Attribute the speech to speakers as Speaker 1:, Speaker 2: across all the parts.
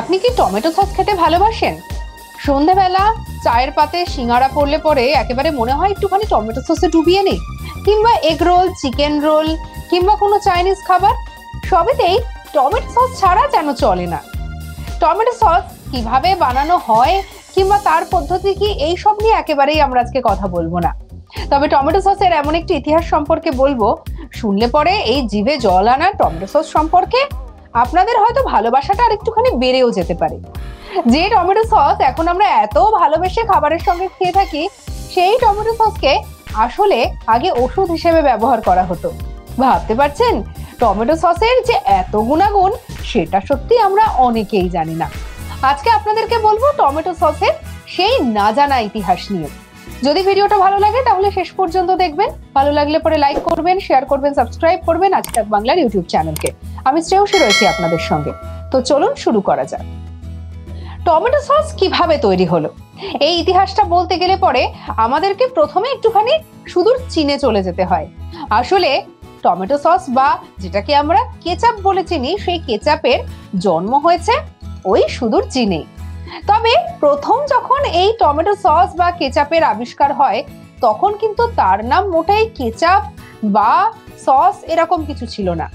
Speaker 1: আপনি কি tomato sauce খেতে ভালোবাসেন? সন্ধেবেলা চায়ের পাতে সিঙ্গাড়া পড়লে পরে একেবারে মনে হয় একটুখানি টমেটো সসে ডুবিয়ে নেই, কিংবা এগ রোল, চিকেন রোল কিংবা কোনো চাইনিজ খাবার, সবেতেই টমেটো সস ছাড়া যেন চলে না। টমেটো সস কিভাবে বানানো হয় কিংবা তার পদ্ধতি কি, এই সব নিয়ে একেবারেই আমরা আজকে কথা বলবো না। তবে টমেটো সসের এমন একটি ইতিহাস সম্পর্কে বলবো, শুনলে পরে এই জিভে জল আনা টমেটো সস সম্পর্কে আপনাদের হয়তো ভালোবাসাটা আর একটুখানি বেড়েও যেতে পারে। যে টমেটো সস এখন আমরা এত ভালোবেসে খাবারের সঙ্গে খেয়ে থাকি, সেই টমেটো সসকে আসলে আগে ওষুধ হিসেবে ব্যবহার করা হতো। ভাবতে পারছেন, টমেটো সসের যে এত গুণাগুণ সেটা সত্যি আমরা অনেকেই জানি না। আজকে আপনাদেরকে বলবো টমেটো সসের সেই না জানা ইতিহাস নিয়ে। যদি ভিডিওটা ভালো লাগে তাহলে শেষ পর্যন্ত দেখবেন। ভালো লাগলে পরে লাইক করবেন, শেয়ার করবেন, সাবস্ক্রাইব করবেন আজতাক বাংলার ইউটিউব চ্যানেলকে। আমি শ্রেয়সী রয়েছি আপনাদের সঙ্গে। তো চলুন শুরু করা যাক। টমেটো সস কিভাবে তৈরি হলো, এই ইতিহাসটা বলতে গেলে পরে আমাদেরকে প্রথমে একটুখানি সুদূর চীনে চলে যেতে হয়। আসলে টমেটো সস বা যেটাকে আমরা কেচাপ বলে চিনি, সেই কেচাপের জন্ম হয়েছে ওই সুদূর চীনে। তবে প্রথম যখন এই টমেটো সস বা কেচাপের আবিষ্কার হয়, তখন কিন্তু তার নাম মোটেই কেচাপ বা সস এরকম কিছু ছিল না।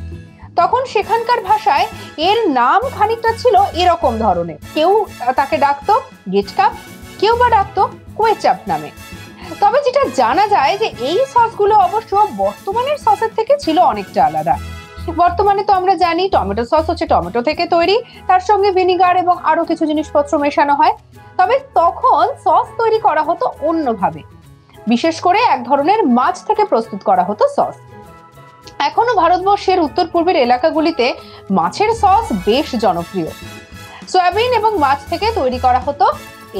Speaker 1: তখন সেখানকার ভাষায় এর নাম খানিকটা ছিল এরকম ধরনের। কেউ তাকে ডাকতো গেটকাপ, কেউ বা ডাকতো কোয়েচাপ নামে। তবে যেটা জানা যায় যে এই সসগুলো অবশ্য বর্তমানের সসের থেকে ছিল অনেকটা আলাদা। বর্তমানে তো আমরা জানি টমেটো সস হচ্ছে টমেটো থেকে তৈরি, তার সঙ্গে ভিনিগার এবং আরো কিছু জিনিসপত্র মেশানো হয়। তবে তখন সস তৈরি করা হতো অন্যভাবে, বিশেষ করে এক ধরনের মাছ থেকে প্রস্তুত করা হতো সস। এখনো ভারতবর্ষের উত্তর পূর্বের এলাকাগুলিতে মাছের সস বেশ জনপ্রিয়। সয়াবিন এবং মাছ থেকে তৈরি করা হতো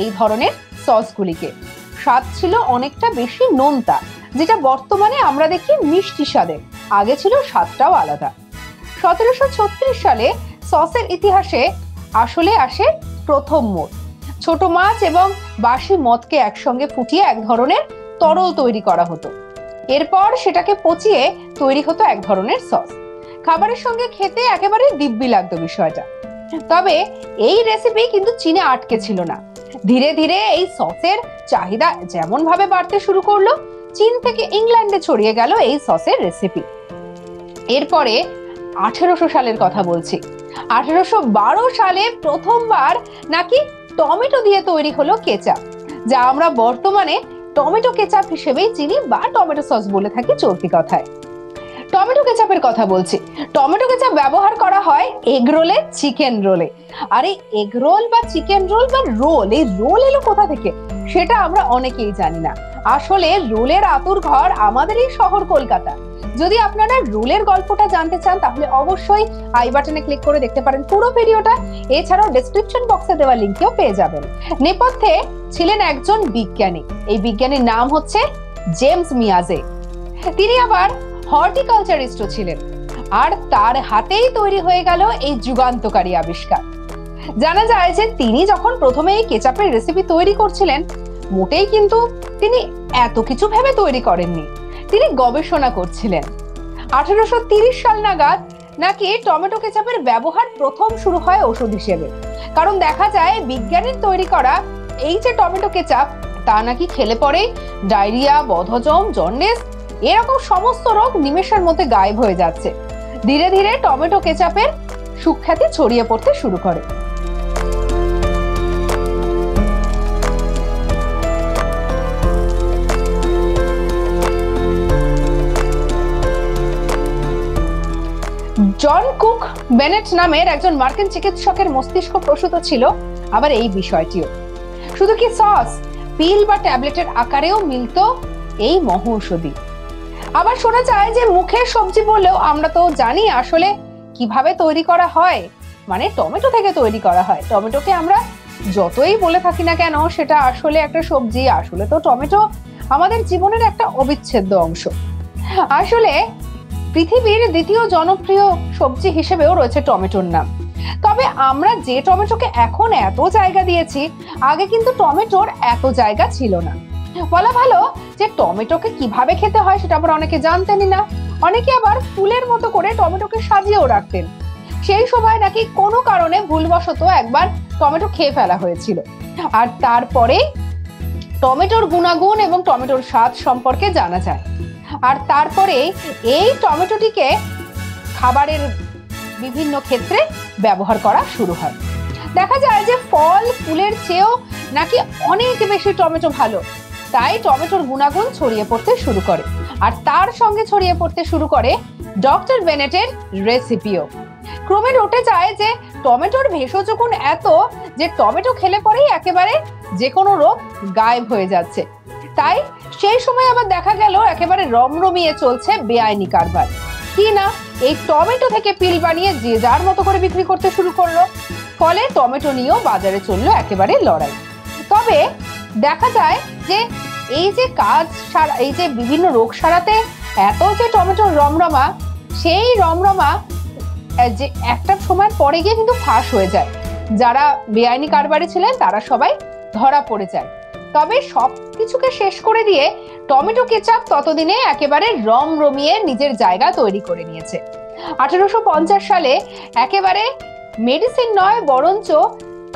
Speaker 1: এই ধরনের সসগুলিকে। স্বাদ ছিল অনেকটা বেশি নোনতা, যেটা বর্তমানে আমরা দেখি মিষ্টি স্বাদের, আগে ছিল স্বাদটাও আলাদা। 1736 সালে সসের ইতিহাসে আসলে আসে প্রথম মোড়। ছোট মাছ এবং বাসি মদকে একসঙ্গে ফুটিয়ে এক ধরনের তরল তৈরি করা হতো। এরপর সেটাকে পচিয়ে তৈরি হতো এক ধরনের সস। খাবারের সঙ্গে খেতে একেবারে দিব্যি লাগতো বিষয়টা। তবে এই রেসিপি কিন্তু চীনে আটকে ছিল না। ধীরে ধীরে এই সসের চাহিদা যেমন ভাবে বাড়তে শুরু করলো, চীন থেকে ইংল্যান্ডে ছড়িয়ে গেল এই সসের রেসিপি। এরপরে 1800 সালের কথা বলছি। 1812 সালে প্রথমবার নাকি টমেটো দিয়ে তৈরি হলো কেচাপ, যা আমরা বর্তমানে টমেটো কেচাপ হিসেবেই চিনি বা টমেটো সস বলে থাকি চলতি কথায়। টমেটো কেচাপের কথা বলছি। টমেটো কেচাপ ব্যবহার করা হয় এগ রোলে, চিকেন রোলে। আর এই এগ রোল বা চিকেন রোল বা রোল, এই রোল এলো কোথা থেকে সেটা আমরা অনেকেই জানি না। আসলে রোলের আতুরঘর আমাদের এই শহর কলকাতা। যদি আপনারা রোলের গল্পটা জানতে চান তাহলে অবশ্যই আই বাটনে ক্লিক করে দেখতে পারেন পুরো ভিডিওটা। এছাড়াও ডেসক্রিপশন বক্সে দেওয়া লিংকেও পেয়ে যাবেন। নেপথ্যে ছিলেন একজন বিজ্ঞানী। এই বিজ্ঞানীর নাম হচ্ছে জেমস মিয়াজে। তিনি আবার হর্টিকালচারিস্টও ছিলেন, আর তার হাতেই তৈরি হয়ে গেল এই যুগান্তকারী আবিষ্কার। জানা যায় যে তিনি যখন প্রথমে এই কেচাপের রেসিপি তৈরি করছিলেন, মোটেই কিন্তু তিনি এত কিছু ভেবে তৈরি করেননি, তিনি গবেষণা করছিলেন। 1830 সাল নাগাদ নাকি টমেটো কেচাপের ব্যবহার প্রথম শুরু হয় ওষুধ হিসেবে। কারণ দেখা যায় বিজ্ঞানীর তৈরি করা এই যে টমেটো কেচাপ, তা নাকি খেলে পরে ডায়রিয়া, বদহজম, জন্ডিস এরকম সমস্ত রোগ নিমেষের মধ্যে গায়েব হয়ে যাচ্ছে। ধীরে ধীরে টমেটো কেচাপের সুখ্যাতি ছড়িয়ে পড়তে শুরু করে। জন কুক বেনেট নামের একজন মার্কিন চিকিৎসকের মস্তিষ্ক প্রসূত ছিল আবার এই বিষয়টিও। শুধু কি সস, পিল বা ট্যাবলেটের আকারেও মিলতো এই মহৌষধি। আবার শোনা যায় যে মুখের সবজি বললেও আমরা তো জানি আসলে কিভাবে তৈরি করা হয়, মানে টমেটো থেকে তৈরি করা হয়। টমেটোকে আমরা যতই বলে থাকি না কেন সেটা আসলে একটা সবজি, আসলে তো টমেটো আমাদের জীবনের একটা অবিচ্ছেদ্য অংশ। আসলে পৃথিবীর দ্বিতীয় জনপ্রিয় সবজি হিসেবেও রয়েছে টমেটোর নাম। তবে আমরা যে টমেটোকে এখন এত জায়গা দিয়েছি, আগে কিন্তু টমেটোর এত জায়গা ছিল না। বলা ভালো যে টমেটোকে কিভাবে খেতে হয় সেটা আবার অনেকে জানতেনই না। অনেকে আবার ফুলের মতো করে টমেটোকে সাজিয়েও রাখতেন। সেই সময় নাকি কোনো কারণে ভুলবশত একবার টমেটো খেয়ে ফেলা হয়েছিল। আর তারপরে টমেটোর গুণাগুণ এবং টমেটোর স্বাদ সম্পর্কে জানা যায়। আর তারপরে এই টমেটোটিকে খাবারের বিভিন্ন ক্ষেত্রে ব্যবহার করা শুরু হয়। দেখা যায় যে ফল ফুলের চেয়েও নাকি অনেক বেশি টমেটো ভালো, তাই টমেটোর গুণাগুণ ছড়িয়ে পড়তে শুরু করে। আর তার সঙ্গে ছড়িয়ে পড়তে শুরু করে ডক্টর বেনেটের রেসিপিও। ক্রমে উঠে যায় যে টমেটোর ভেষজ গুণ এত যে টমেটো খেলে পরেই একেবারে যে কোনো রোগ গায়েব হয়ে যাচ্ছে। তাই সেই সময় আবার দেখা গেল একেবারে রমরমিয়ে চলছে বেআইনি কারবার। কি না, এই টমেটো থেকে পিল বানিয়ে যে যার মতো করে বিক্রি করতে শুরু করলো। ফলে টমেটো নিয়েও বাজারে চললো একেবারে লড়াই। তবে দেখা যায় যে এই যে এই যে বিভিন্ন রোগ সারাতে এত যে টমেটোর রমরমা, সেই রমরমা যে একটা সময় পরে গিয়ে কিন্তু ফাঁস হয়ে যায়। যারা বেআইনি কারবারে ছিলেন তারা সবাই ধরা পড়ে যায়। তবে সবকিছুকে শেষ করে দিয়ে টমেটো কেচাপ ততদিনে একেবারে রমরমিয়ে নিজের জায়গা তৈরি করে নিয়েছে। 1850 সালে একেবারে মেডিসিন নয় বরঞ্চ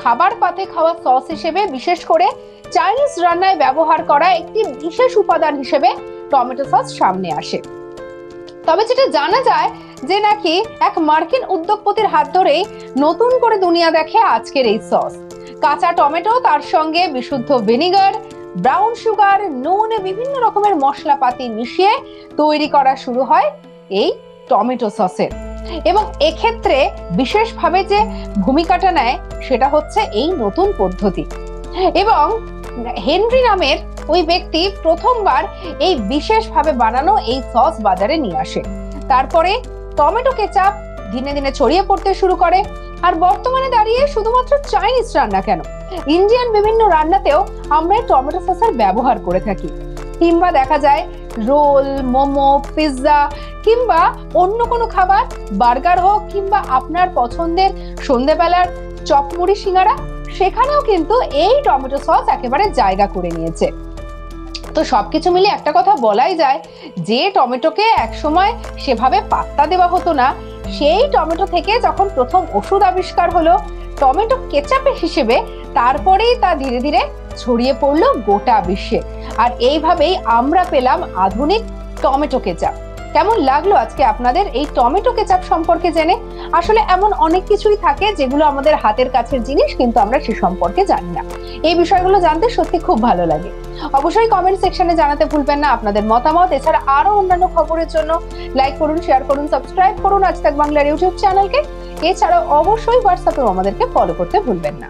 Speaker 1: খাবার পাতে খাওয়া সস হিসেবে, বিশেষ করে চাইনিজ রান্নায় ব্যবহার করা একটি বিশেষ উপাদান হিসেবে টমেটো সস সামনে আসে। তবে যেটা জানা যায় যে নাকি এক মার্কিন উদ্যোগপতির হাত ধরেই নতুন করে দুনিয়া দেখে আজকের এই সস। কাঁচা টমেটো, তার সঙ্গে বিশুদ্ধ ভিনেগার, ব্রাউন সুগার, নুন, বিভিন্ন রকমের মশলাপাতি মিশিয়ে তৈরি করা শুরু হয় এই টমেটো সসের। এবং এক্ষেত্রে বিশেষভাবে যে ভূমিকাটা নেয় সেটা হচ্ছে এই নতুন পদ্ধতি। এবং হেনরি নামের ওই ব্যক্তি প্রথমবার এই বিশেষভাবে বানানো এই সস বাজারে নিয়ে আসে। তারপরে টমেটো কেচাপ দিনে দিনে ছড়িয়ে পড়তে শুরু করে। আর বর্তমানে দাঁড়িয়ে শুধুমাত্র চাইনিজ রান্না কেন, ইন্ডিয়ান বিভিন্ন রান্নাতেও আমরা টমেটো সসের ব্যবহার করে থাকি। কিংবা দেখা যায় রোল, মোমো, পিৎজা কিংবা অন্য কোনো খাবার, বার্গার হোক কিংবা আপনার পছন্দের সন্ধ্যেবেলার চপমুড়ি সিঙ্গারা, সেখানেও কিন্তু এই টমেটো সস একেবারে জায়গা করে নিয়েছে। তো সবকিছু মিলে একটা কথা বলাই যায়, যে টমেটোকে একসময় সেভাবে পাত্তা দেওয়া হতো না, সেই টমেটো থেকে যখন প্রথম ওষুধ আবিষ্কার হলো টমেটো কেচাপ হিসেবে, তারপরেই তা ধীরে ধীরে ছড়িয়ে পড়লো গোটা বিশ্বে। আর এইভাবেই আমরা পেলাম আধুনিক টমেটো কেচাপ। কেমন লাগলো আজকে আপনাদের এই টমেটো কেচাপ সম্পর্কে জেনে? আসলে এমন অনেক কিছুই থাকে যেগুলো আমাদের হাতের কাছের জিনিস, কিন্তু আমরা সে সম্পর্কে জানি না। এই বিষয়গুলো জানতে সত্যি খুব ভালো লাগে। অবশ্যই কমেন্ট সেকশনে জানাতে ভুলবেন না আপনাদের মতামত। এছাড়া আরো অন্যান্য খবরের জন্য লাইক করুন, শেয়ার করুন, সাবস্ক্রাইব করুন আজ তাক বাংলার ইউটিউব চ্যানেলকে। এছাড়াও অবশ্যই হোয়াটসঅ্যাপেও আমাদেরকে ফলো করতে ভুলবেন না।